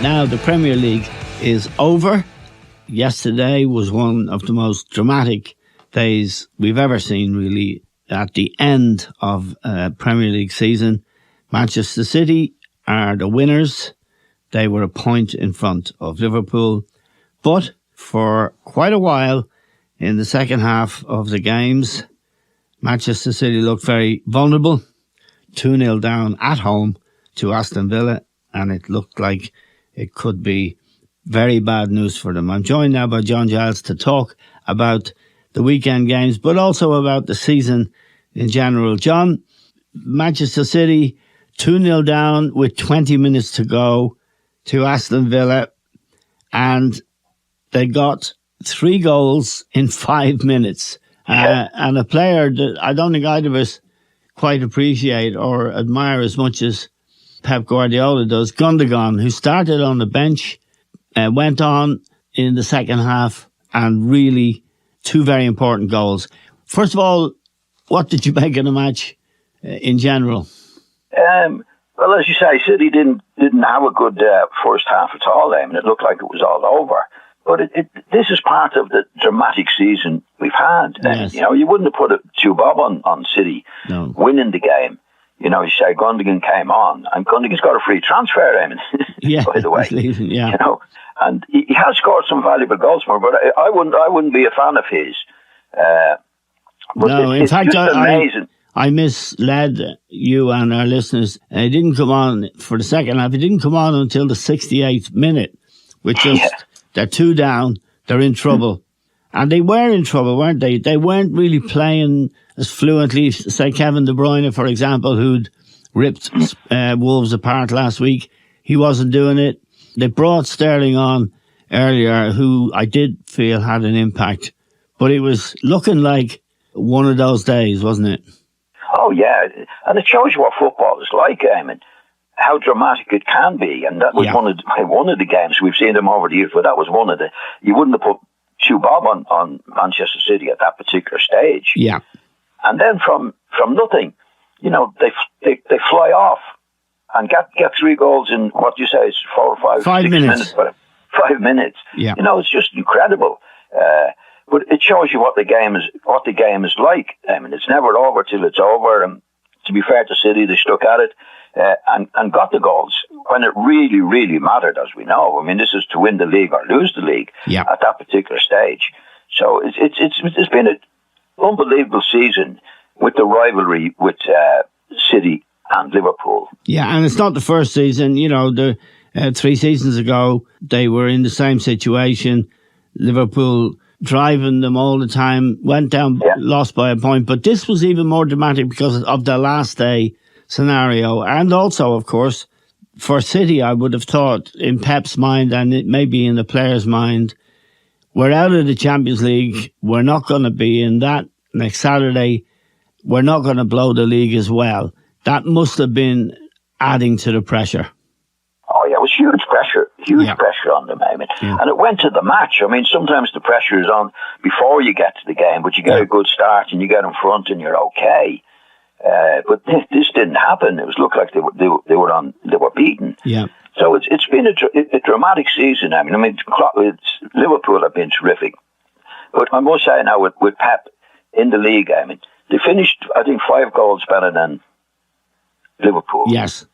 Now the Premier League is over. Yesterday was one of the most dramatic days we've ever seen, really, at the end of Premier League season. Manchester City are the winners. They were a point in front of Liverpool. But for quite a while in the second half of the games, Manchester City looked very vulnerable. 2-0 down at home to Aston Villa, and it looked like it could be very bad news for them. I'm joined now by John Giles to talk about the weekend games, but also about the season in general. John, Manchester City 2-0 down with 20 minutes to go to Aston Villa, and they got 3 goals in 5 minutes. And a player that I don't think either of us quite appreciate or admire as much as Pep Guardiola does, Gundogan, who started on the bench, went on in the second half, and really 2 very important goals. First of all, what did you make of the match in general? Well, as you say, City didn't have a good first half at all. I mean, it looked like it was all over. But this is part of the dramatic season we've had. Yes. You wouldn't have put a two bob on City winning the game. You say Gundogan came on, and Gundogan's got a free transfer, by the way. Yeah. And he has scored some valuable goals for him, but I wouldn't be a fan of his. In fact, just amazing. I misled you and our listeners. He didn't come on for the second half. He didn't come on until the 68th minute, which is they're 2 down, they're in trouble. And they were in trouble, weren't they? They weren't really playing as fluently, say Kevin De Bruyne, for example, who'd ripped Wolves apart last week. He wasn't doing it. They brought Sterling on earlier, who I did feel had an impact. But it was looking like one of those days, wasn't it? Oh, yeah. And it shows you what football is like, how dramatic it can be. And that was one of the games. We've seen them over the years, but that was one of the... You wouldn't have put 2 bob on Manchester City at that particular stage. Yeah. And then from nothing, they fly off and get 3 goals in what you say is 4 or 5, 5 6 minutes. 5 minutes. Yeah. It's just incredible. But it shows you what the game is like. I mean, it's never over till it's over. And to be fair to City, they stuck at it and got the goals when it really, really mattered, as we know. I mean, this is to win the league or lose the league at that particular stage. So it's been an unbelievable season with the rivalry with City and Liverpool. Yeah, and it's not the first season. 3 seasons ago, they were in the same situation. Liverpool driving them all the time, went down, lost by a point. But this was even more dramatic because of the last day scenario. And also, of course, for City, I would have thought in Pep's mind and it may be in the players' mind, we're out of the Champions League. We're not going to be in that next Saturday. We're not going to blow the league as well. That must have been adding to the pressure. Oh, yeah, it was huge pressure on them, And it went to the match. I mean, sometimes the pressure is on before you get to the game, but you get a good start and you get in front and you're okay. But this didn't happen. It was looked like they were beaten. Yeah. So it's been a dramatic season. I mean, Liverpool have been terrific. But I must say now with Pep in the league, they finished, I think, 5 goals better than Liverpool. Yes.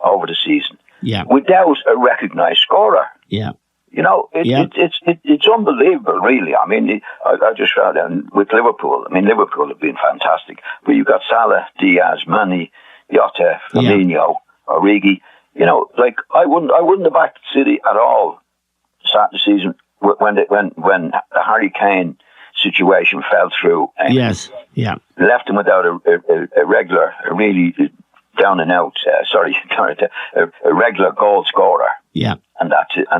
Over the season. Yeah. Without a recognised scorer. Yeah. It's unbelievable, really. I mean, I just read down with Liverpool. I mean, Liverpool have been fantastic. But you've got Salah, Diaz, Mane, Jota, Firmino, Origi. I wouldn't have backed City at all start the season when the Harry Kane situation fell through. Yes. Yeah. Left them without a really down and out, a regular goal scorer. Yeah. And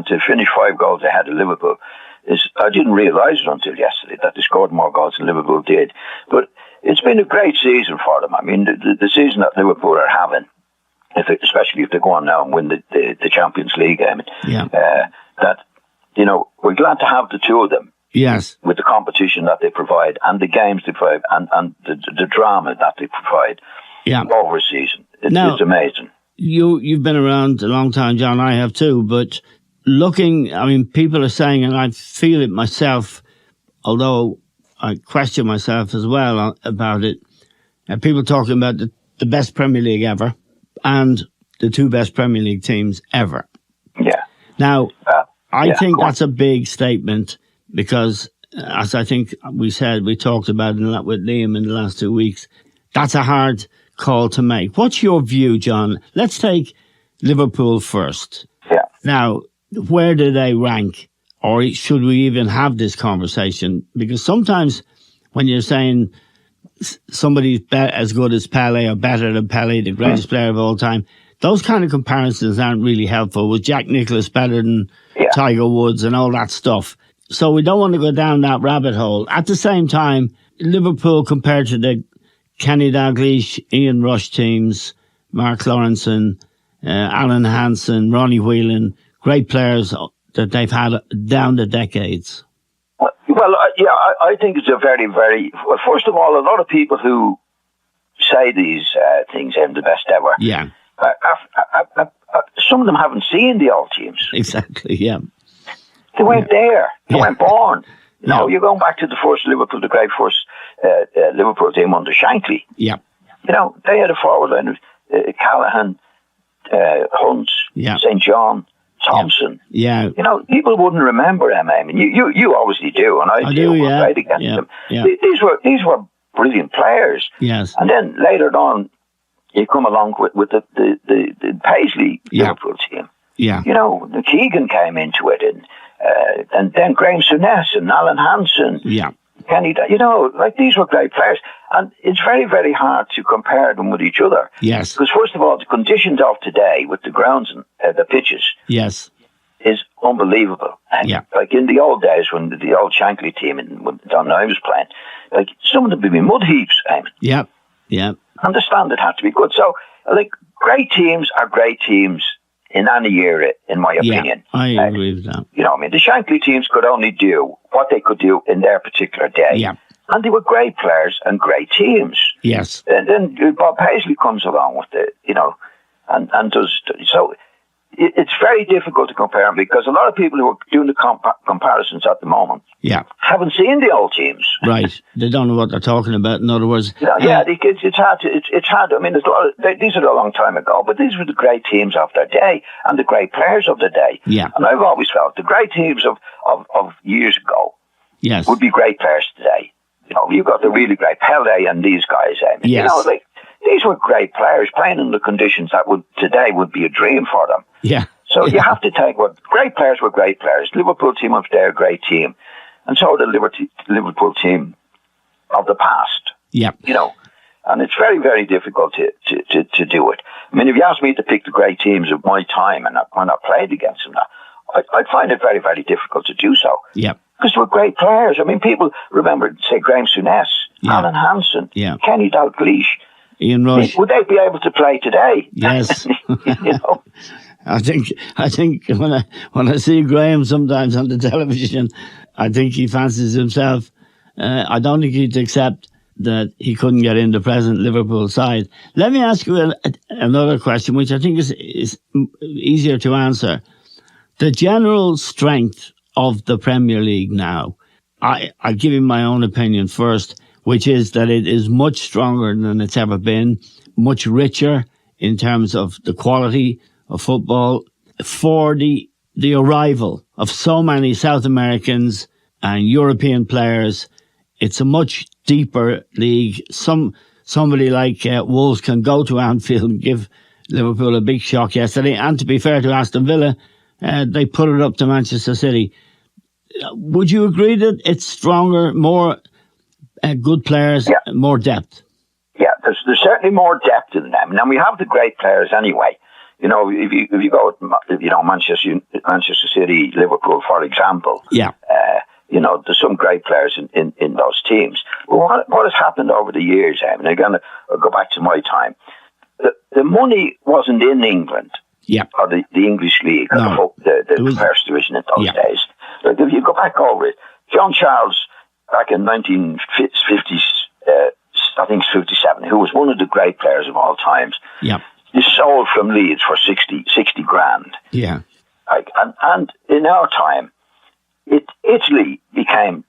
to finish 5 goals ahead of Liverpool I didn't realise it until yesterday that they scored more goals than Liverpool did. But it's been a great season for them. I mean, the season that Liverpool are having, especially if they go on now and win the Champions League, we're glad to have the 2 of them. Yes. With the competition that they provide and the games they provide and the drama that they provide over a season. It's amazing. You've been around a long time, John. I have too. But looking, I mean, people are saying, and I feel it myself, although I question myself as well about it, people talking about the best Premier League ever and the two best Premier League teams ever. Yeah. Now, I think that's a big statement because, as I think we talked about it with Liam in the last 2 weeks, that's a hard call to make. What's your view, John? Let's take Liverpool first. Yeah. Now, where do they rank? Or should we even have this conversation? Because sometimes when you're saying somebody's as good as Pelé or better than Pelé, the greatest player of all time, those kind of comparisons aren't really helpful. Was Jack Nicklaus better than Tiger Woods and all that stuff? So we don't want to go down that rabbit hole. At the same time, Liverpool compared to the Kenny Dalglish, Ian Rush teams, Mark Lawrenson, Alan Hansen, Ronnie Whelan, great players that they've had down the decades. Well, I think it's a very, very... Well, first of all, a lot of people who say these things, I'm the best ever. Yeah. Some of them haven't seen the old teams. Exactly, yeah. They weren't there. They weren't born. You know, you're going back to the first Liverpool, the great first Liverpool team under Shankly. Yeah. You know, they had a forward line of Callahan, Hunt, St. John, Thompson. Yeah. You know, people wouldn't remember them. I mean, you obviously do, and I do. We played against them. Yeah. These were brilliant players. Yes. And then later on, you come along with the Paisley Liverpool team. Yeah. You know, the Keegan came into it, and then Graham Souness and Alan Hansen. Yeah. Kenny, you know, like these were great players. And it's very, very hard to compare them with each other. Yes. Because first of all, the conditions of today with the grounds and the pitches is unbelievable. And like in the old days when the old Shankly team when Don Nye was playing, like some of them would be mud heaps, Eamon. Yeah. Yeah. And the standard had to be good. So, like, great teams are great teams in any era, in my opinion. I agree with that. You know, I mean, the Shankly teams could only do what they could do in their particular day. Yeah. And they were great players and great teams. Yes. And then Bob Paisley comes along with it, you know, and does. So it's very difficult to compare them because a lot of people who are doing the comparisons at the moment haven't seen the old teams. Right. They don't know what they're talking about, in other words. It's hard to, it's hard. I mean, there's a lot of, these are a long time ago, but these were the great teams of their day and the great players of the day. Yeah. And I've always felt the great teams of years ago would be great players today. You know, you've got the really great Pelé and these guys. I mean, you know, like these were great players playing in the conditions that today would be a dream for them. Yeah. So you have to take what great players were great players. Liverpool team of their great team, and so the Liverpool team of the past. Yeah. You know, and it's very, very difficult to do it. I mean, if you ask me to pick the great teams of my time and when I played against them, I'd find it very, very difficult to do so. Yeah. Because they were great players. I mean, people remember, say, Graham Souness, Alan Hansen, Kenny Dalglish, Ian Rush. Would they be able to play today? Yes. You know? I think when I see Graham sometimes on the television, I think he fancies himself. I don't think he'd accept that he couldn't get in the present Liverpool side. Let me ask you another question, which I think is easier to answer. The general strength of the Premier League now, I'll give you my own opinion first, which is that it is much stronger than it's ever been, much richer in terms of the quality of football. For the arrival of so many South Americans and European players, it's a much deeper league. Somebody like Wolves can go to Anfield and give Liverpool a big shock yesterday. And to be fair to Aston Villa, they put it up to Manchester City. Would you agree that it's stronger, more good players, more depth? Yeah, there's certainly more depth in them. Now, we have the great players anyway. You know, if you go with, you know, Manchester City, Liverpool, for example. Yeah. You know, there's some great players in those teams. But what has happened over the years, I mean, again, I'll go back to my time. The money wasn't in England. Yeah. Or the English League, or the first division in those days. Like if you go back over it, John Charles, back in 1950s, I think it's 57, who was one of the great players of all times, yeah, is sold from Leeds for 60 grand. Yeah. Like, and in our time, Italy became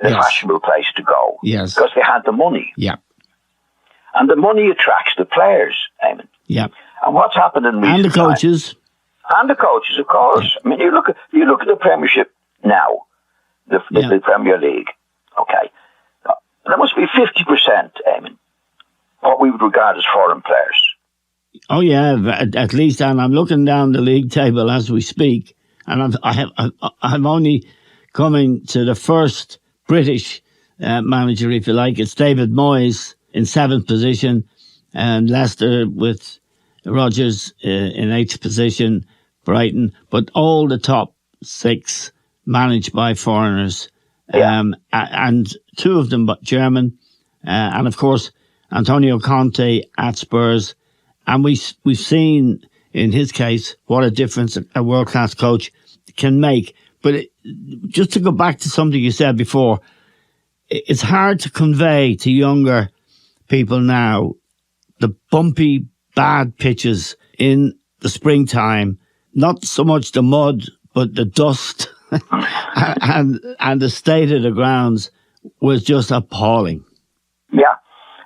a fashionable place to go. Yes. Because they had the money. Yeah. And the money attracts the players, Eamon. Yeah. And what's happened in recent And the coaches. And the coaches, of course. I mean, you look at the Premiership now, the Premier League. Okay, there must be 50%, Eamon, what we would regard as foreign players. Oh yeah, at least. And I'm looking down the league table as we speak, and I'm only coming to the first British manager, if you like. It's David Moyes in 7th position, and Leicester with Rodgers in 8th position. Brighton, but all the top 6 managed by foreigners, and 2 of them but German, and of course Antonio Conte at Spurs, and we've seen in his case what a difference a world class coach can make. But just to go back to something you said before, it's hard to convey to younger people now the bumpy, bad pitches in the springtime. Not so much the mud, but the dust and the state of the grounds was just appalling. Yeah.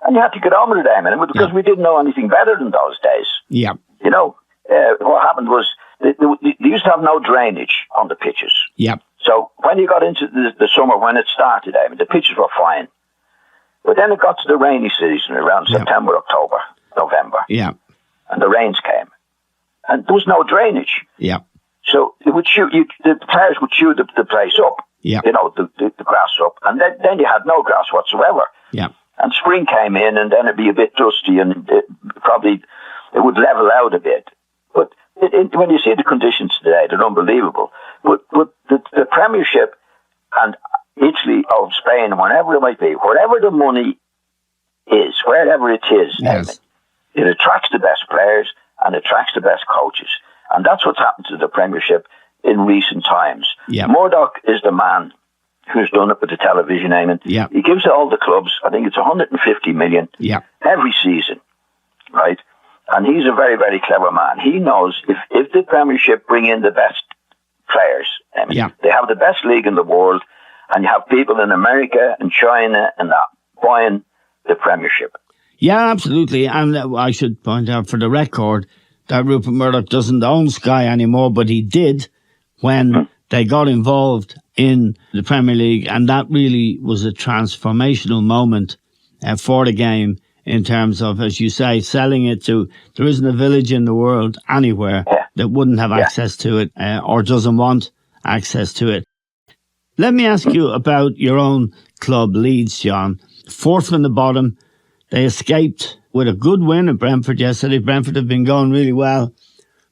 And you had to get on with it, Eamon, because we didn't know anything better than those days. Yeah. You know, what happened was they used to have no drainage on the pitches. Yeah. So when you got into the summer, when it started, Eamon, the pitches were fine. But then it got to the rainy season around September, October, November. Yeah. And the rains came. And there was no drainage. Yeah. So it would the players would chew the place up. Yeah. You know, the grass up. And then you had no grass whatsoever. Yeah. And spring came in, and then it'd be a bit dusty, and it would level out a bit. But when you see the conditions today, they're unbelievable. But the Premiership and Italy or Spain, wherever it might be, wherever the money is, wherever it is, it attracts the best players and attracts the best coaches. And that's what's happened to the Premiership in recent times. Yeah. Murdoch is the man who's done it with the television, Eamon. Yeah. He gives it all the clubs, I think it's 150 million every season, right? And he's a very, very clever man. He knows if the Premiership bring in the best players, Eamon, they have the best league in the world, and you have people in America and China and that buying the Premiership. Yeah, absolutely. And I should point out for the record that Rupert Murdoch doesn't own Sky anymore, but he did when they got involved in the Premier League. And that really was a transformational moment for the game in terms of, as you say, selling it to, there isn't a village in the world anywhere that wouldn't have access to it or doesn't want access to it. Let me ask you about your own club, Leeds, John. 4th from the bottom. They escaped with a good win at Brentford yesterday. Brentford have been going really well.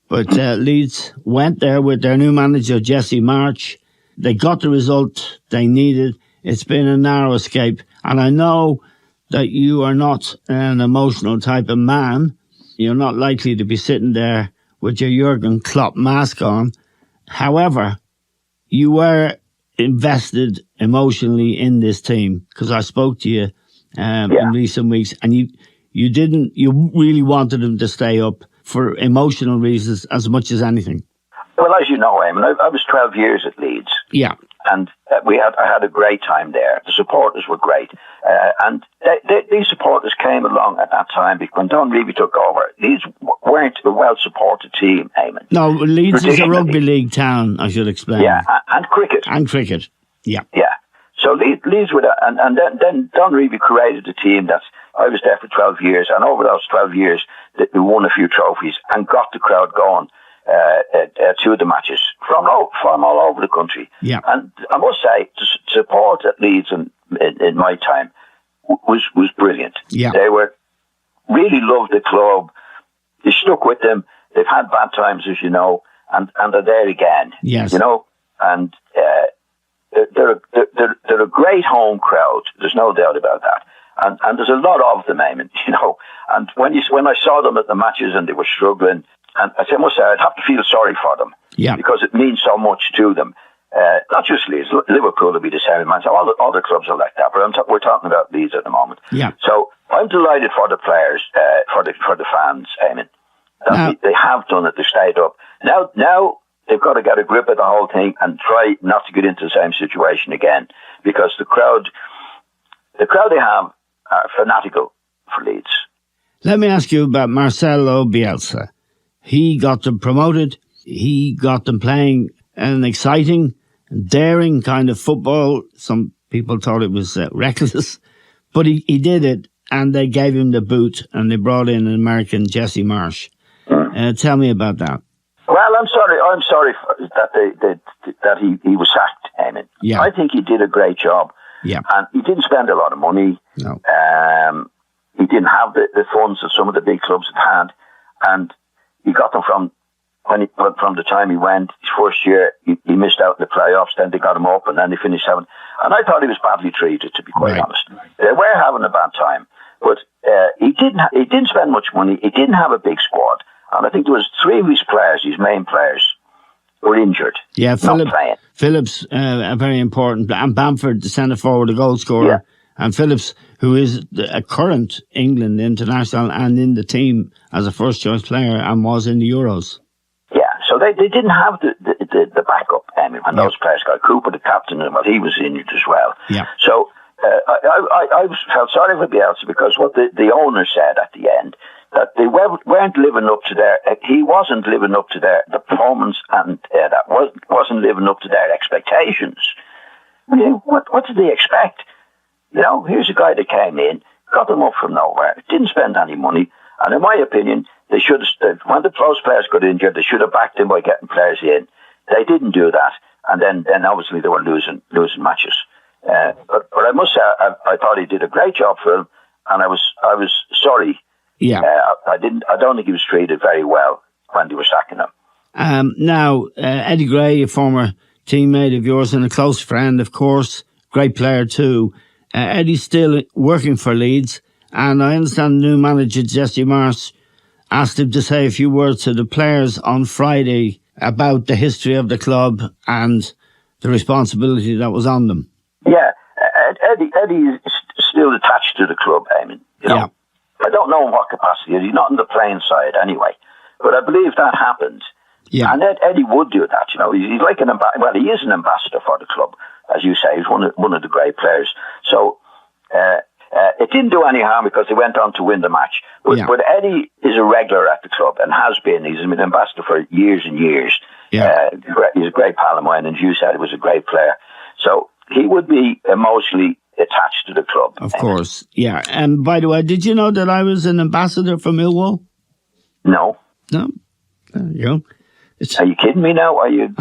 But Leeds went there with their new manager, Jesse March. They got the result they needed. It's been a narrow escape. And I know that you are not an emotional type of man. You're not likely to be sitting there with your Jurgen Klopp mask on. However, you were invested emotionally in this team because I spoke to you in recent weeks, and you really wanted them to stay up for emotional reasons as much as anything. Well, as you know, Eamon, I was 12 years at Leeds. Yeah. And I had a great time there. The supporters were great. And these supporters came along at that time when Don Revie took over. Leeds weren't a well-supported team, Eamon. No, Leeds is a rugby league town, I should explain. Yeah, and cricket. Yeah. Yeah. So Leeds were, and then Don Revie created a team I was there for 12 years, and over those 12 years, they won a few trophies and got the crowd going to the matches from all over the country. Yeah. And I must say, the support at Leeds in my time was brilliant. Yeah. They really loved the club. They stuck with them. They've had bad times, as you know, and they're there again. Yes. You know, and they're a great home crowd. There's no doubt about that. And there's a lot of them, Eamon, you know. And when I saw them at the matches and they were struggling, and I must say, I'd have to feel sorry for them. Yeah. Because it means so much to them. Not just Leeds, Liverpool will be the same. All the clubs are like that, but we're talking about Leeds at the moment. Yeah. So I'm delighted for the players, for the fans, Eamon. They have done it. They stayed up. Now they've got to get a grip of the whole thing and try not to get into the same situation again, because the crowd they have are fanatical for Leeds. Let me ask you about Marcelo Bielsa. He got them promoted. He got them playing an exciting and daring kind of football. Some people thought it was reckless, but he did it, and they gave him the boot, and they brought in an American, Jesse Marsh. Tell me about that. Well, I'm sorry that he was sacked, Eamon. Yeah. I think he did a great job. Yeah. And he didn't spend a lot of money. No. He didn't have the funds that some of the big clubs had, and he got them from the time he went. His first year, he missed out in the playoffs. Then they got him up, and then they finished seventh. And I thought he was badly treated, to be quite honest. They were having a bad time, but he didn't spend much money. He didn't have a big squad, and I think there was 3 of his players, his main players, were injured. Yeah, Phillips, very important, and Bamford, the centre forward, the goal scorer. Yeah. And Phillips, who is a current England international and in the team as a first-choice player and was in the Euros. Yeah, so they didn't have the backup. I mean, when those players got Cooper, the captain, and he was injured as well. Yeah. So I felt sorry for Bielsa, because what the owner said at the end, that they weren't living up to he wasn't living up to the performance, and that wasn't living up to their expectations. I mean, what did they expect? You know, here's a guy that came in, got them up from nowhere, didn't spend any money, and in my opinion, they should have, when the close players got injured, they should have backed him by getting players in. They didn't do that, and then obviously they were losing matches. But I must say, I thought he did a great job for him, and I was sorry. Yeah. I don't think he was treated very well when they were sacking him. Now, Eddie Gray, a former teammate of yours and a close friend, of course, great player too. Eddie's still working for Leeds, and I understand the new manager, Jesse Marsh, asked him to say a few words to the players on Friday about the history of the club and the responsibility that was on them. Yeah, Eddie is still attached to the club, Eamon. You know? Yeah. I don't know in what capacity. He's not on the playing side anyway, but I believe that happened. Yeah. And Eddie would do that. You know, he's like he is an ambassador for the club, as you say. He's one of the great players. So it didn't do any harm because he went on to win the match. But Eddie is a regular at the club and has been. He's been an ambassador for years and years. Yeah. He's a great pal of mine, and as you said, he was a great player. So he would be emotionally attached to the club. Of course, yeah. And by the way, did you know that I was an ambassador for Millwall? No. No? There you go. Are you kidding me now? Are you?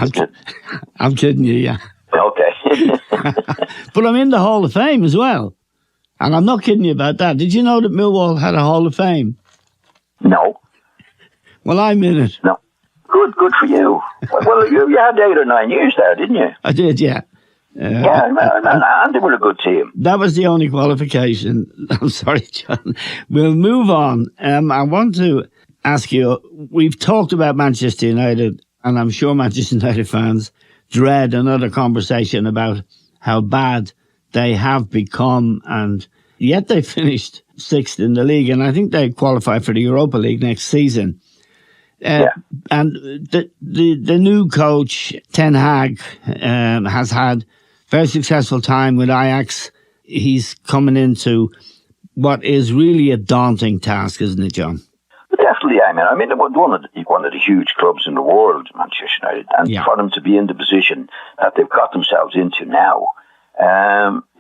I'm kidding you, yeah. Okay. But I'm in the Hall of Fame as well. And I'm not kidding you about that. Did you know that Millwall had a Hall of Fame? No. Well, I'm in it. No. Good for you. Well, you had 8 or 9 years there, didn't you? I did, yeah. And they were a good team. That was the only qualification. I'm sorry, John. We'll move on. I want to ask you, we've talked about Manchester United, and I'm sure Manchester United fans dread another conversation about how bad they have become, and yet they finished 6th in the league, and I think they qualify for the Europa League next season. And the new coach, Ten Hag, has had very successful time with Ajax. He's coming into what is really a daunting task, isn't it, John? Definitely, I mean, one of the huge clubs in the world, Manchester United, and for them to be in the position that they've got themselves into now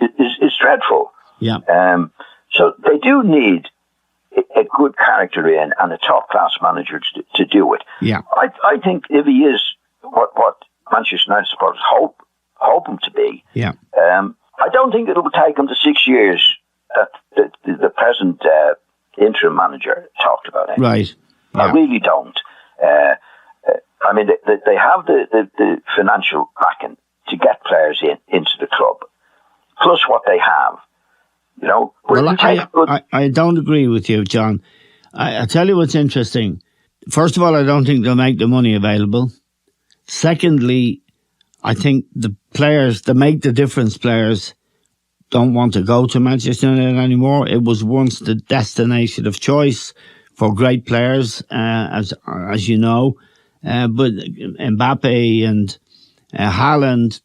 is dreadful. Yeah. So they do need a good character in and a top-class manager to do it. Yeah. I think if he is what Manchester United supporters hope him to be, I don't think it'll take him the 6 years that the present interim manager talked about it. Right. Yeah. I really don't. I mean, they have the financial backing to get players into the club, plus what they have. You know, well, I don't agree with you, John. I'll tell you what's interesting. First of all, I don't think they'll make the money available. Secondly, I think the players, the make the difference players, don't want to go to Manchester United anymore. It was once the destination of choice for great players, as you know. but Mbappe and Haaland,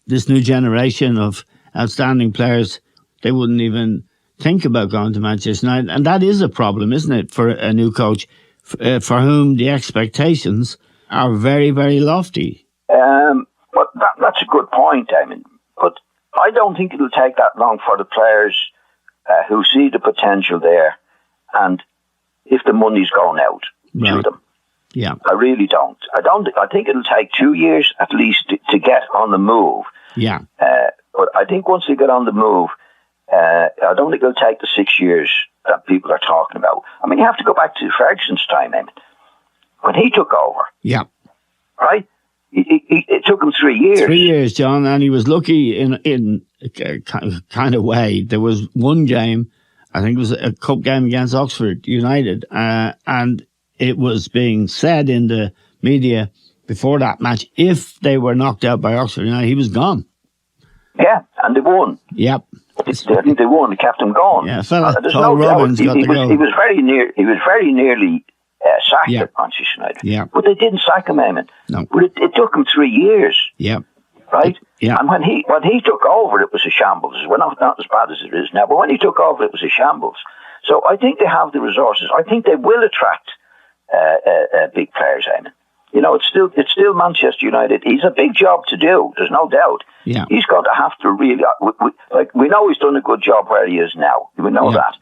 this new generation of outstanding players, they wouldn't even think about going to Manchester United. And that is a problem, isn't it, for a new coach for whom the expectations are very, very lofty? But that's a good point, Damien. But I don't think it'll take that long for the players who see the potential there, and if the money's going out to them. Yeah. I really don't. I think it'll take 2 years at least to get on the move. Yeah. But I think once they get on the move, I don't think it'll take the 6 years that people are talking about. I mean, you have to go back to Ferguson's time, when he took over. Yeah. Right? It took him 3 years. 3 years, John, and he was lucky in a kind of way. There was one game, I think it was a cup game against Oxford United, and it was being said in the media before that match, if they were knocked out by Oxford United, he was gone. Yeah, and they won. Yep. I think they won. They kept him going. Yeah, fella, there's Paul no Robbins doubt. got the goal. He was very nearly sacked at Manchester United. Yeah. But they didn't sack him, Eamon. No. But it took him 3 years. Yeah. Right? Yeah. And when he took over, it was a shambles. Well, not as bad as it is now, but when he took over, it was a shambles. So I think they have the resources. I think they will attract big players, Eamon. You know, it's still Manchester United. He's a big job to do. There's no doubt. Yeah. He's going to have to really, we know he's done a good job where he is now. We know that.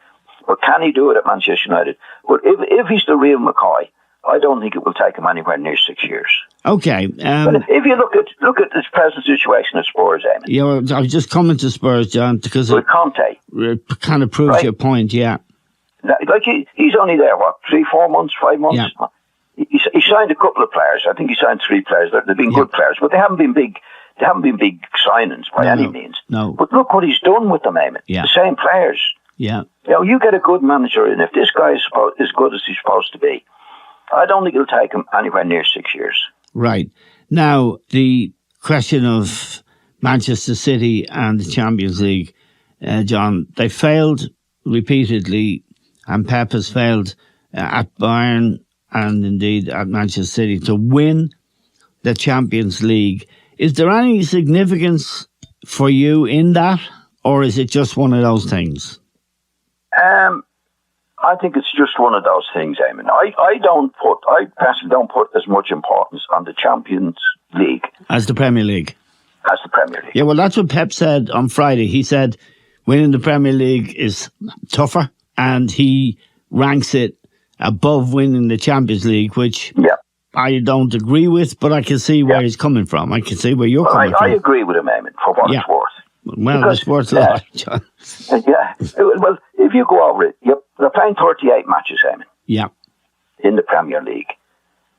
But can he do it at Manchester United? But if he's the real McCoy, I don't think it will take him anywhere near 6 years. Okay. But if you look at this present situation at Spurs, Eamon. Yeah, well, I was just coming to Spurs, John, because with Conte, it kind of proves your point. Yeah. Like he's only there 3, 4 months, 5 months. Yeah. He signed a couple of players. I think he signed 3 players. They've been good players, but they haven't been big. They haven't been big signings by any means. No. But look what he's done with them, Eamon. Yeah. The same players. Yeah. You know, you get a good manager, and if this guy is as good as he's supposed to be, I don't think it'll take him anywhere near 6 years. Right. Now, the question of Manchester City and the Champions League, John, they failed repeatedly, and Pep has failed at Bayern and indeed at Manchester City to win the Champions League. Is there any significance for you in that, or is it just one of those things? I think it's just one of those things, Eamon. I personally don't put as much importance on the Champions League as the Premier League. Yeah, well, that's what Pep said on Friday. He said winning the Premier League is tougher, and he ranks it above winning the Champions League, which I don't agree with, but I can see where he's coming from. I can see where you're coming from. I agree with him, Eamon, for what it's worth. Well, it's worth a lot, John. Yeah. Well, if you go over it, they're playing 38 matches, Eamon. Yeah. In the Premier League.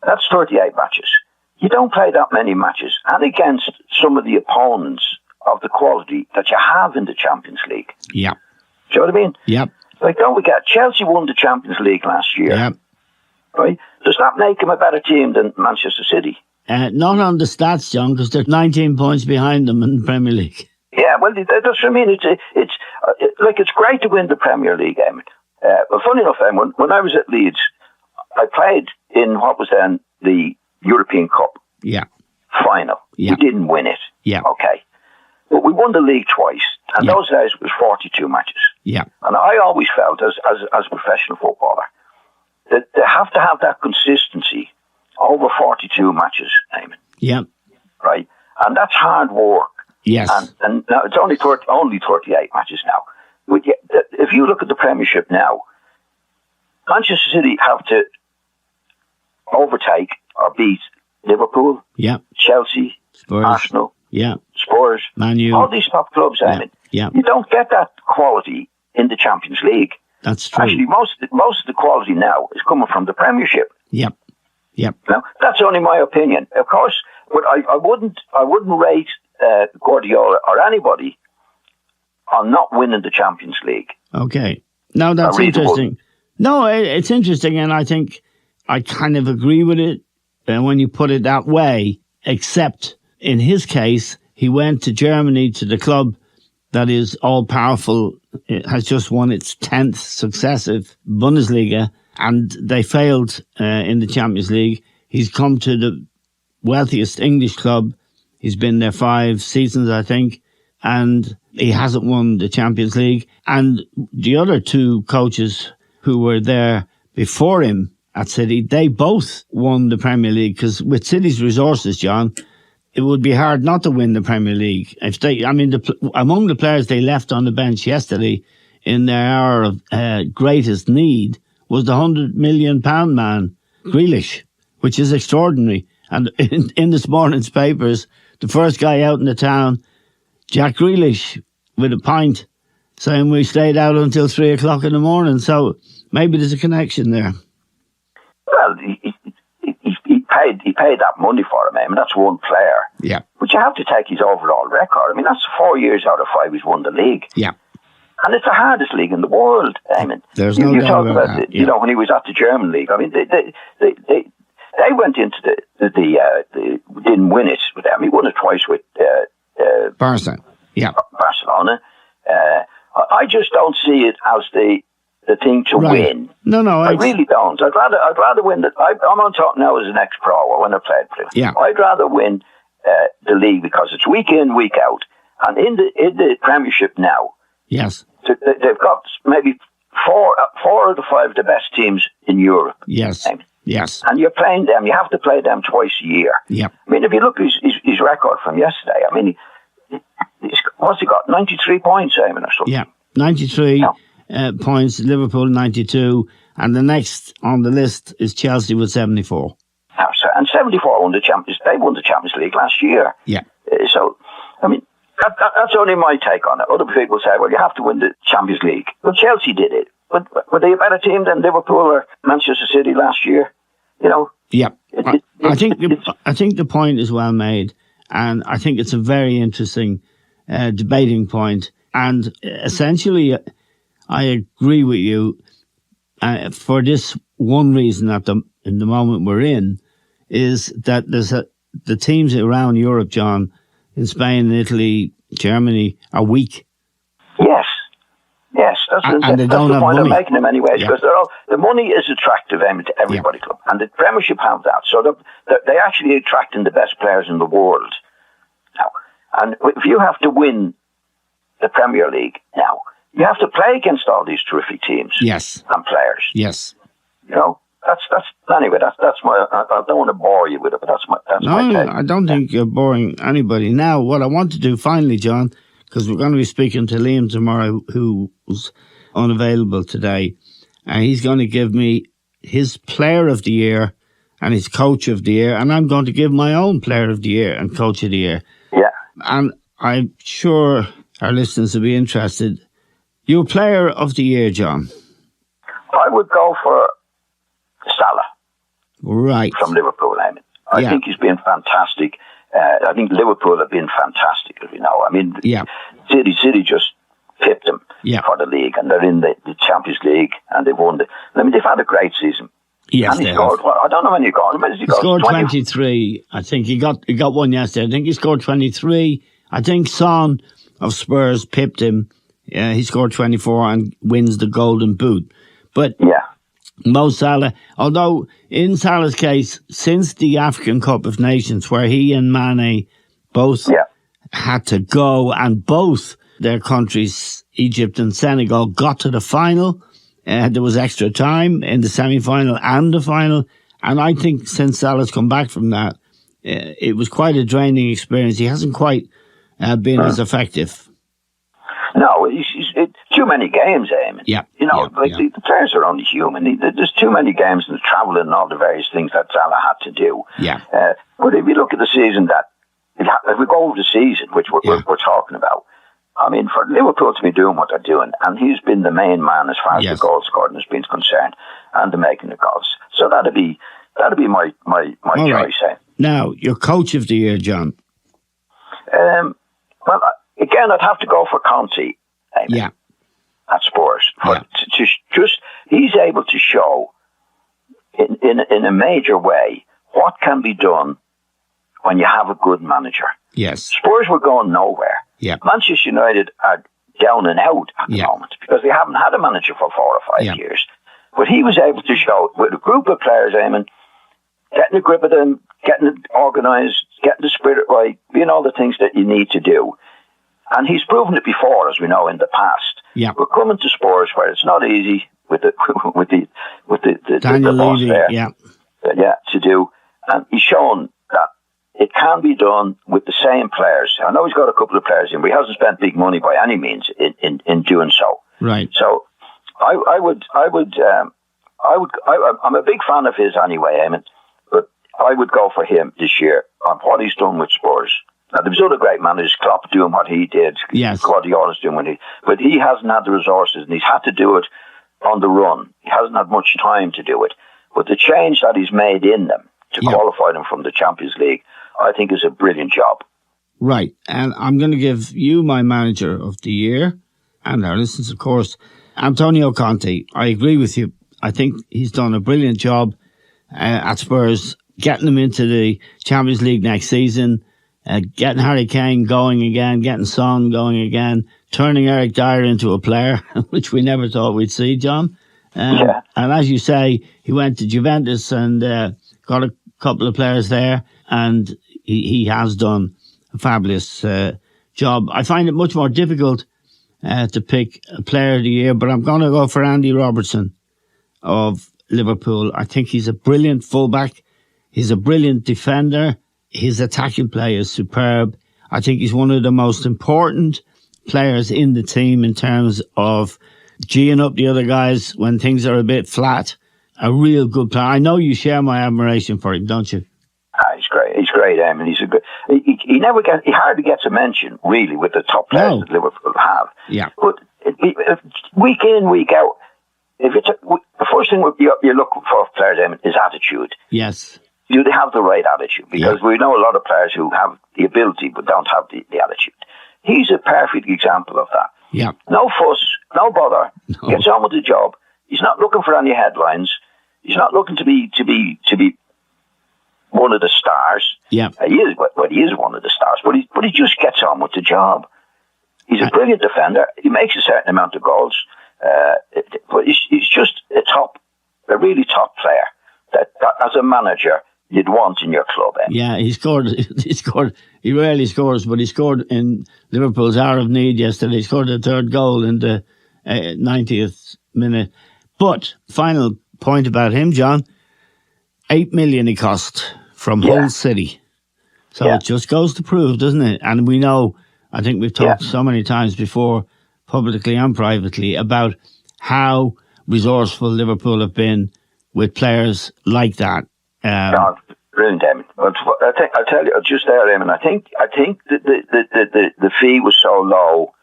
That's 38 matches. You don't play that many matches, and against some of the opponents of the quality that you have in the Champions League. Yeah. Do you know what I mean? Yeah. Like, don't forget, Chelsea won the Champions League last year. Yeah. Right? Does that make them a better team than Manchester City? Not on the stats, John, because they're 19 points behind them in the Premier League. Yeah, well, that's what I mean. It's great to win the Premier League, Eamon. Well, funny enough, Eamon, when I was at Leeds, I played in what was then the European Cup final. Yeah. We didn't win it. Yeah. Okay. But we won the league twice, and those days it was 42 matches. Yeah. And I always felt, as a professional footballer, that they have to have that consistency over 42 matches, Eamon. Yeah. Right? And that's hard work. Yes. And now it's only 38 matches now. But if you look at the Premiership now, Manchester City have to overtake or beat Liverpool, Chelsea, Spurs, Arsenal, Spurs, Man U, all these top clubs. I mean, you don't get that quality in the Champions League. That's true. Actually, most of the quality now is coming from the Premiership. Yep. Now, that's only my opinion, of course. But I wouldn't rate Guardiola or anybody on not winning the Champions League. Okay. No, that's interesting. No, it's interesting, and I think I kind of agree with it when you put it that way, except in his case, he went to Germany, to the club that is all-powerful. It has just won its 10th successive Bundesliga, and they failed in the Champions League. He's come to the wealthiest English club. He's been there 5 seasons, I think, and he hasn't won the Champions League. And the other 2 coaches who were there before him at City, they both won the Premier League, because with City's resources, John, it would be hard not to win the Premier League. If they, among the players they left on the bench yesterday in their hour of greatest need was the £100 million man, Grealish, which is extraordinary. And in this morning's papers, the first guy out in the town, Jack Grealish, with a pint, saying we stayed out until 3 o'clock in the morning. So maybe there's a connection there. Well, he paid that money for him. I mean, that's one player. Yeah. But you have to take his overall record. I mean, that's 4 years out of 5 he's won the league. Yeah. And it's the hardest league in the world. I mean, there's no doubt about that. You know, when he was at the German league, I mean, they went into the didn't win it with them. He won it twice with Barcelona. Yeah. Barcelona. I just don't see it as the thing to win. No, I really don't. I'd rather win the. I'm on top now as an ex-pro or when I played for him. Yeah. I'd rather win the league because it's week in, week out, and in the Premiership now. Yes. They've got maybe four of the 5 of the best teams in Europe. Yes. Yes. And you're playing them. You have to play them twice a year. Yeah. I mean, if you look at his record from yesterday, I mean, what's he got? 93 points, Eamon, or something. Yeah, 93 points. Liverpool 92, and the next on the list is Chelsea with 74. And 74 won the Champions. They won the Champions League last year. Yeah. So, I mean, that's only my take on it. Other people say, well, you have to win the Champions League. Well, Chelsea did it. But were they a better team than Liverpool or Manchester City last year? You know? Yeah. I think the point is well made, and I think it's a very interesting debating point. And essentially, I agree with you for this one reason in the moment we're in, is that the teams around Europe, John, in Spain, Italy, Germany, are weak. Yes, that's the point I'm making them anyway, because the money is attractive to everybody club, and the Premiership have that, so they actually attracting the best players in the world now. And if you have to win the Premier League now, you have to play against all these terrific teams, and players. Yes, you know. That's my. I don't want to bore you with it, but that's my take. I don't think you're boring anybody. Now, what I want to do finally, John, because we're going to be speaking to Liam tomorrow, who was unavailable today, and he's going to give me his Player of the Year and his Coach of the Year, and I'm going to give my own Player of the Year and Coach of the Year. Yeah, and I'm sure our listeners will be interested. Your Player of the Year, John? I would go for Salah. Right. From Liverpool, I think he's been fantastic. I think Liverpool have been fantastic, you know. I mean, City just pipped them for the league, and they're in the Champions League, and they've won I mean, they've had a great season. Yes, and he scored. I don't know when he got. He scored 23. I think he got one yesterday. I think he scored 23. I think Son of Spurs pipped him. He scored 24 and wins the Golden Boot. But Mo Salah, although in Salah's case, since the African Cup of Nations, where he and Mane both had to go, and both their countries, Egypt and Senegal, got to the final, there was extra time in the semi-final and the final, and I think since Salah's come back from that, it was quite a draining experience. He hasn't quite been as effective. No, he's too many games, Eamon. Yeah. You know, the players are only human. There's too many games and the travelling and all the various things that Salah had to do. Yeah. But if you look at the season if we go over the season, which we're talking about, I mean, for Liverpool to be doing what they're doing, and he's been the main man as far as the goal scoring has been concerned, and the making the goals. So that'd be my choice. Right. Now, your Coach of the Year, John. Well, again, I'd have to go for Conte. At Spurs. He's able to show in a major way what can be done when you have a good manager. Yes. Spurs were going nowhere. Yeah. Manchester United are down and out at the moment because they haven't had a manager for 4 or 5 years. But he was able to show with a group of players, Eamon, getting a grip of them, getting it organised, getting the spirit right, doing all the things that you need to do. And he's proven it before, as we know, in the past. Yeah. But coming to Spurs, where it's not easy with the Daniel boss Levy, there, yeah, to do, and he's shown that it can be done with the same players. I know he's got a couple of players in, but he hasn't spent big money by any means in doing so. Right. So I'm a big fan of his anyway, Eamon, but I would go for him this year on what he's done with Spurs. Now, there was other great managers, Klopp doing what he did, Guardiola's doing but he hasn't had the resources, and he's had to do it on the run. He hasn't had much time to do it. But the change that he's made in them to qualify them from the Champions League, I think is a brilliant job. Right. And I'm going to give you my manager of the year, and our listeners, of course, Antonio Conte. I agree with you. I think he's done a brilliant job at Spurs, getting them into the Champions League next season, getting Harry Kane going again, getting Son going again, turning Eric Dyer into a player, which we never thought we'd see, John. And as you say, he went to Juventus and got a couple of players there, and he has done a fabulous job. I find it much more difficult to pick a player of the year, but I'm going to go for Andy Robertson of Liverpool. I think he's a brilliant fullback. He's a brilliant defender. His attacking play is superb. I think he's one of the most important players in the team in terms of geeing up the other guys when things are a bit flat. A real good player. I know you share my admiration for him, don't you? He's great. He's great, Eamon. He's a good. He hardly gets a mention, really, with the top players that Liverpool have. Yeah. But week in, week out, the first thing you look for players, Eamon, is attitude. Yes. Do they have the right attitude? Because we know a lot of players who have the ability but don't have the attitude. He's a perfect example of that. Yeah. No fuss, no bother. No. Gets on with the job. He's not looking for any headlines. He's not looking to be one of the stars. Yeah. He is one of the stars, but he just gets on with the job. He's a brilliant defender. He makes a certain amount of goals, but he's just a really top player that as a manager you'd want in your club. Yeah, he scored. He rarely scores, but he scored in Liverpool's hour of need yesterday. He scored the third goal in the 90th minute. But final point about him, John, 8 million he cost from Hull City. So it just goes to prove, doesn't it? And we know, I think we've talked so many times before, publicly and privately, about how resourceful Liverpool have been with players like that. Brilliant, Eamon. I'll tell you just there, Eamon. I think the fee was so low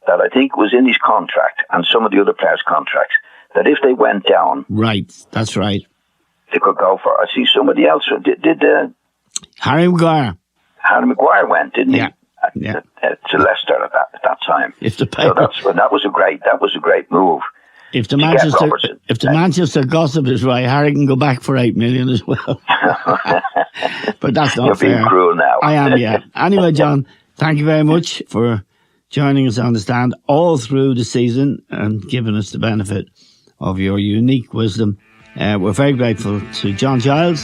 that I think it was in his contract and some of the other players' contracts that if they went down, right, that's right, they could go for. I see somebody else did. Harry Maguire. Harry Maguire went, didn't he? Yeah. To Leicester at that time. If the paper, so that was a great move. If the Manchester gossip is right, Harry can go back for 8 million as well. But that's not You're fair. You're being cruel now. I am, yeah. Anyway, John, thank you very much for joining us on the stand all through the season and giving us the benefit of your unique wisdom. We're very grateful to John Giles.